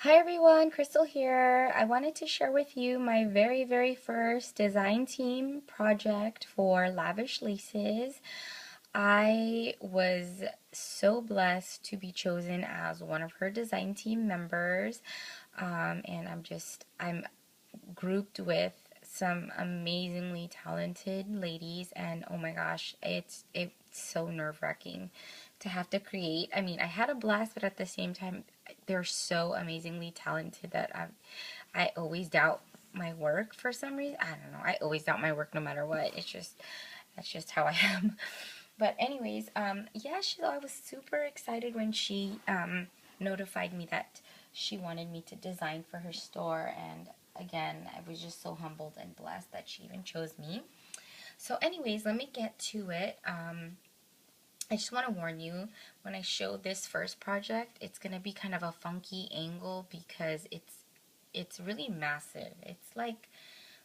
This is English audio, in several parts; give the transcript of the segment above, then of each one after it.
Hi everyone, Crystal here. I wanted to share with you my very first design team project for Lavish Laces. I was so blessed to be chosen as one of her design team members, and I'm grouped with some amazingly talented ladies, and oh my gosh, it's so nerve-wracking to have to create. I mean, I had a blast, but at the same time they're so amazingly talented that I always doubt my work for some reason. I don't know. I always doubt my work no matter what. That's just how I am. But anyways, yeah, I was super excited when she notified me that she wanted me to design for her store, and again, I was just so humbled and blessed that she even chose me. So anyways, let me get to it. I just want to warn you, when I show this first project, it's going to be kind of a funky angle because it's really massive. It's like,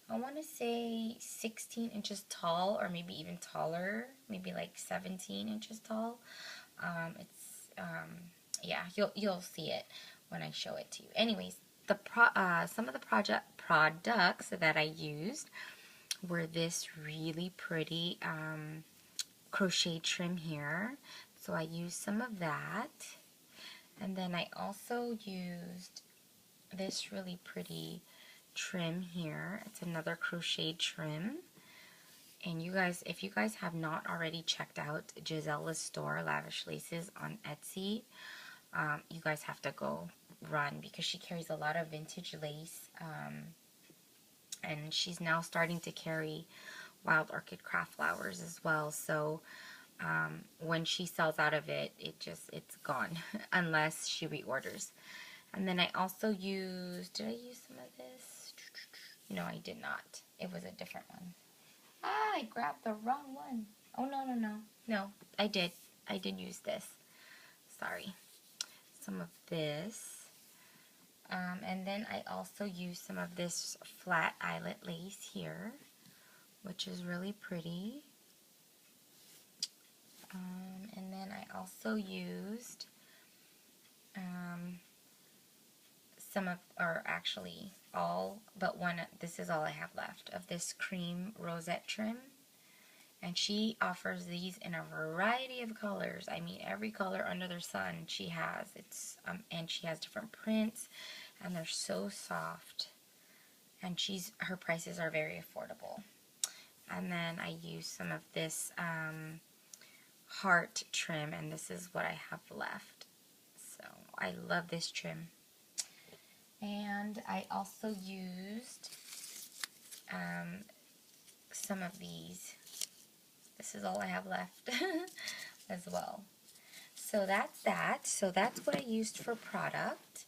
I want to say 16 inches tall, or maybe even taller, maybe like 17 inches tall. Yeah, you'll see it when I show it to you. Anyways, some of the products that I used were this really pretty crochet trim here. So I used some of that. And then I also used this really pretty trim here. It's another crochet trim. And you guys, if you guys have not already checked out Gisella's store, Lavish Laces, on Etsy, you guys have to go run because she carries a lot of vintage lace. And she's now starting to carry wild orchid craft flowers as well. So when she sells out of it, it's gone unless she reorders. And then I also used, did I use some of this? No, I did not. It was a different one. Ah, I grabbed the wrong one. Oh, no. No, I did. I did use this. Sorry. Some of this. And then I also used some of this flat eyelet lace here, which is really pretty. And then I also used some of, or actually all but one, this is all I have left, of this cream rosette trim. And she offers these in a variety of colors. I mean, every color under the sun she has. And she has different prints, and they're so soft. And her prices are very affordable. And then I use some of this heart trim, and this is what I have left. So I love this trim. And I also used some of these. This is all I have left as well. So that's that. So that's what I used for product.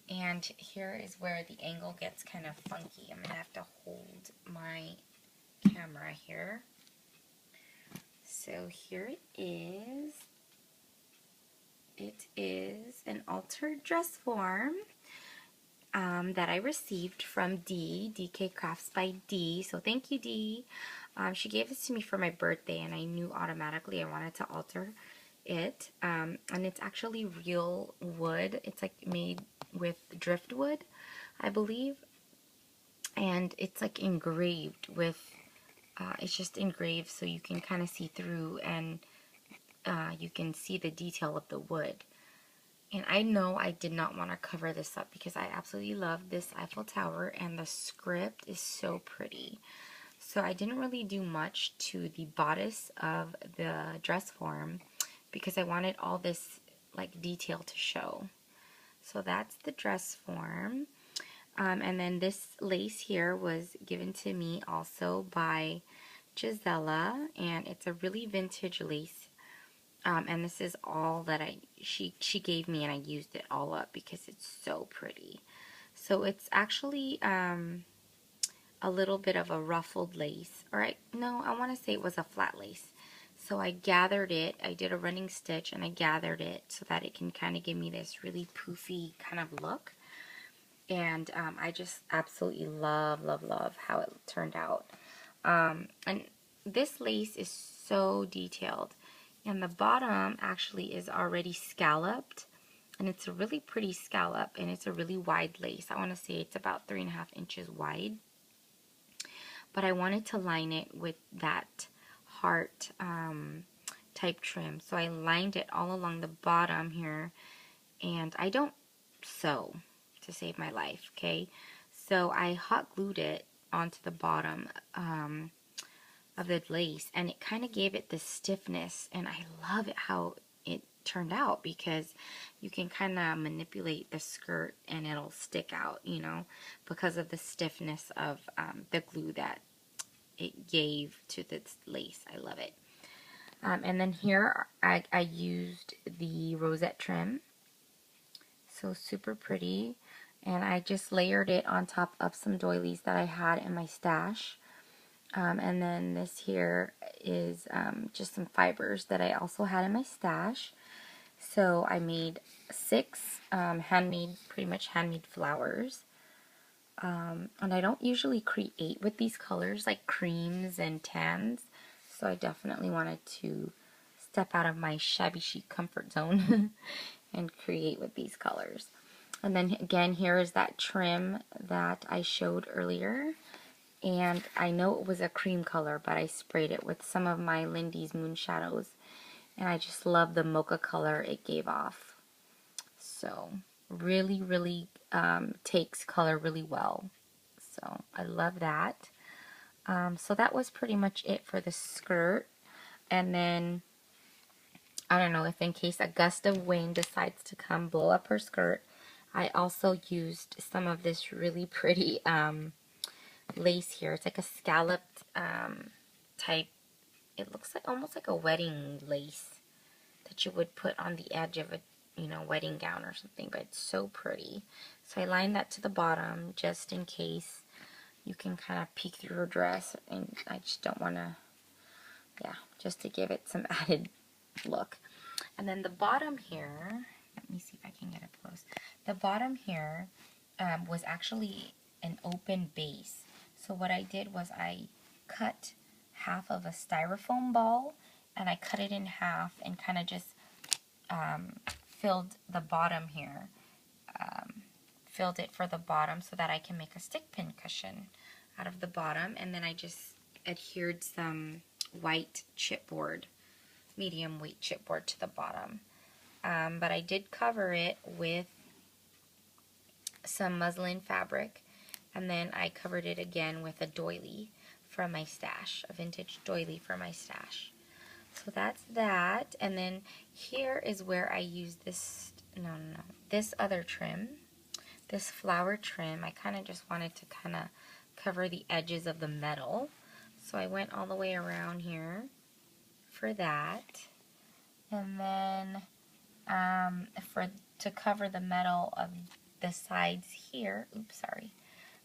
And here is where the angle gets kind of funky. I'm going to have to hold my camera here. So here it is. It is an altered dress form that I received from DK Crafts by D. So thank you, D. She gave this to me for my birthday, and I knew automatically I wanted to alter it. And it's actually real wood. It's like made with driftwood, I believe. And it's like engraved with, it's just engraved so you can kind of see through, and you can see the detail of the wood. And I know I did not want to cover this up because I absolutely love this Eiffel Tower, and the script is so pretty. So I didn't really do much to the bodice of the dress form because I wanted all this like detail to show. So that's the dress form. And then this lace here was given to me also by Gisella, and it's a really vintage lace. And this is all that she gave me, and I used it all up because it's so pretty. So it's actually a little bit of a ruffled lace. Alright, no, I want to say it was a flat lace. So I gathered it, I did a running stitch, and I gathered it so that it can kind of give me this really poofy kind of look. And I just absolutely love how it turned out. And this lace is so detailed. And the bottom actually is already scalloped And it's a really pretty scallop, and it's a really wide lace. I want to say it's about 3.5 inches wide. But I wanted to line it with that heart type trim. So I lined it all along the bottom here. And I don't sew to save my life, okay? So I hot glued it onto the bottom of the lace, and it kind of gave it this stiffness, and I love it how it turned out, because you can kind of manipulate the skirt and it'll stick out, you know, because of the stiffness of the glue that it gave to this lace. I love it. And then here I used the rosette trim, so super pretty, and I just layered it on top of some doilies that I had in my stash. And then this here is just some fibers that I also had in my stash. So I made 6 handmade, pretty much handmade flowers. And I don't usually create with these colors like creams and tans. So I definitely wanted to step out of my shabby chic comfort zone and create with these colors. And then again, here is that trim that I showed earlier. And I know it was a cream color, but I sprayed it with some of my Lindy's Moon Shadows. And I just love the mocha color it gave off. So really, really takes color really well. So I love that. So that was pretty much it for the skirt. And then, I don't know, if in case a gust of wind decides to come blow up her skirt, I also used some of this really pretty lace here. It's like a scalloped type. It looks like almost like a wedding lace that you would put on the edge of a, you know, wedding gown or something, but it's so pretty. So I lined that to the bottom just in case you can kind of peek through her dress, and I just don't want to, yeah, just to give it some added look. And then the bottom here, let me see if I can get it close. The bottom here was actually an open base. So what I did was I cut half of a styrofoam ball, and I cut it in half and kind of just filled the bottom here. Filled it for the bottom so that I can make a stick pin cushion out of the bottom. And then I just adhered some white chipboard, medium weight chipboard to the bottom. But I did cover it with some muslin fabric, and then I covered it again with a doily from my stash, a vintage doily from my stash. So that's that. And then here is where I use this, this other trim, this flower trim. I kind of just wanted to kind of cover the edges of the metal. So I went all the way around here for that. And then to cover the metal of the sides here, oops, sorry,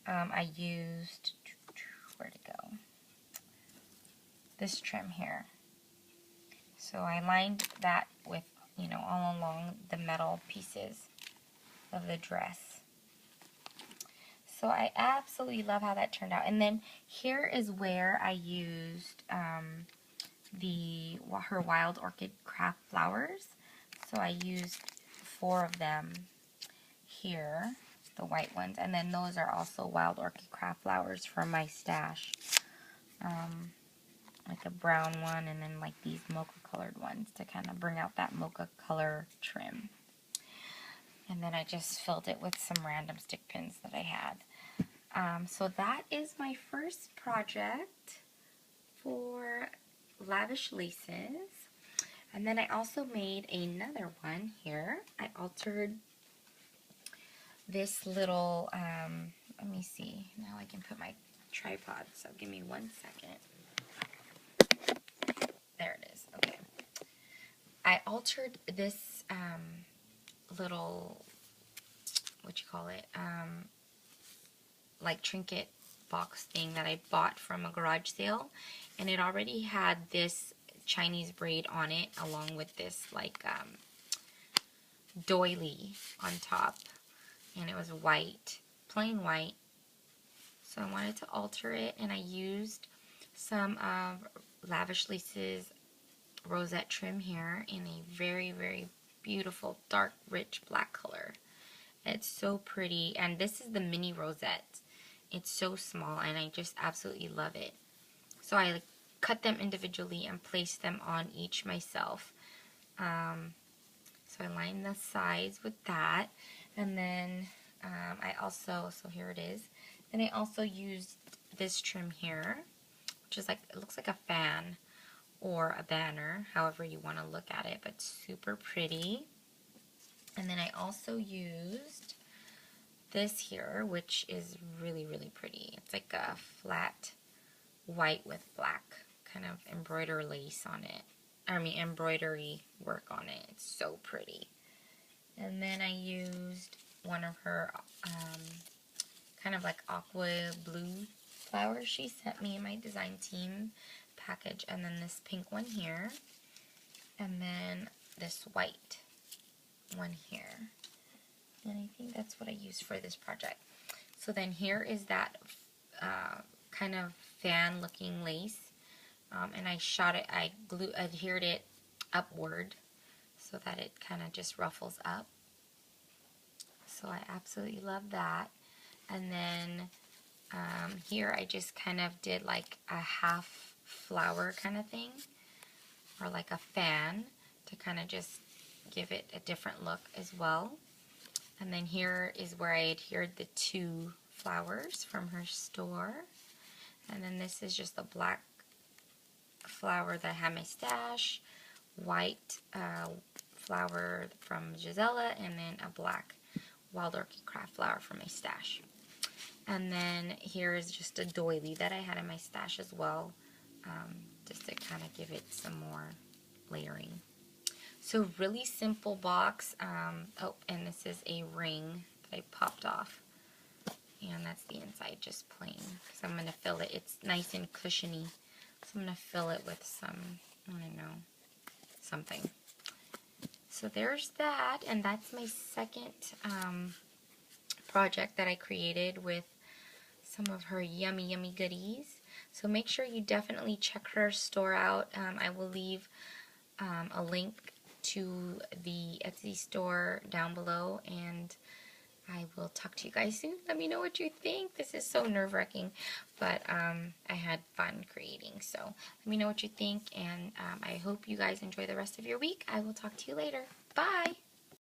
I used, where'd it go? This trim here. So I lined that with, you know, all along the metal pieces of the dress. So I absolutely love how that turned out. And then here is where I used her wild orchid craft flowers. So I used 4 of them here, the white ones, and then those are also wild orchid craft flowers from my stash. Like a brown one, and then like these mocha colored ones to kind of bring out that mocha color trim. And then I just filled it with some random stick pins that I had. So that is my first project for Lavish Laces. And then I also made another one here. I altered this little, let me see, now I can put my tripod, so give me 1 second. There it is, okay. I altered this little, what you call it, like trinket box thing that I bought from a garage sale, and it already had this Chinese braid on it along with this like doily on top, and it was white, plain white. So I wanted to alter it, and I used some of Lavish Laces rosette trim here in a very, very beautiful, dark, rich black color. It's so pretty, and this is the mini rosette. It's so small, and I just absolutely love it. So I cut them individually and placed them on each myself. So I lined the sides with that, and then I also, so here it is. Then I also used this trim here, which is like, it looks like a fan or a banner, however you want to look at it, but super pretty. And then I also used this here, which is really, really pretty. It's like a flat white with black kind of embroidery lace on it. I mean, embroidery work on it. It's so pretty. And then I used one of her kind of like aqua blue flowers she sent me in my design team package. And then this pink one here. And then this white one here. And I think that's what I used for this project. So then here is that kind of fan looking lace. And I shot it, I adhered it upward so that it kind of just ruffles up. So I absolutely love that. And then here I just kind of did like a half flower kind of thing, or like a fan, to kind of just give it a different look as well. And then here is where I adhered the 2 flowers from her store. And then this is just a black flower that I had my stash, white flower from Gisela, and then a black wild orchid craft flower from my stash. And then here is just a doily that I had in my stash as well, just to kind of give it some more layering. So really simple box. Oh, and this is a ring that I popped off. And that's the inside, just plain. Because I'm going to fill it. It's nice and cushiony. So I'm going to fill it with some, I don't know, something. So there's that. And that's my second project that I created with some of her yummy, yummy goodies. So make sure you definitely check her store out. I will leave a link to the Etsy store down below, and I will talk to you guys soon. Let me know what you think. This is so nerve-wracking, but I had fun creating. So let me know what you think, and I hope you guys enjoy the rest of your week. I will talk to you later. Bye!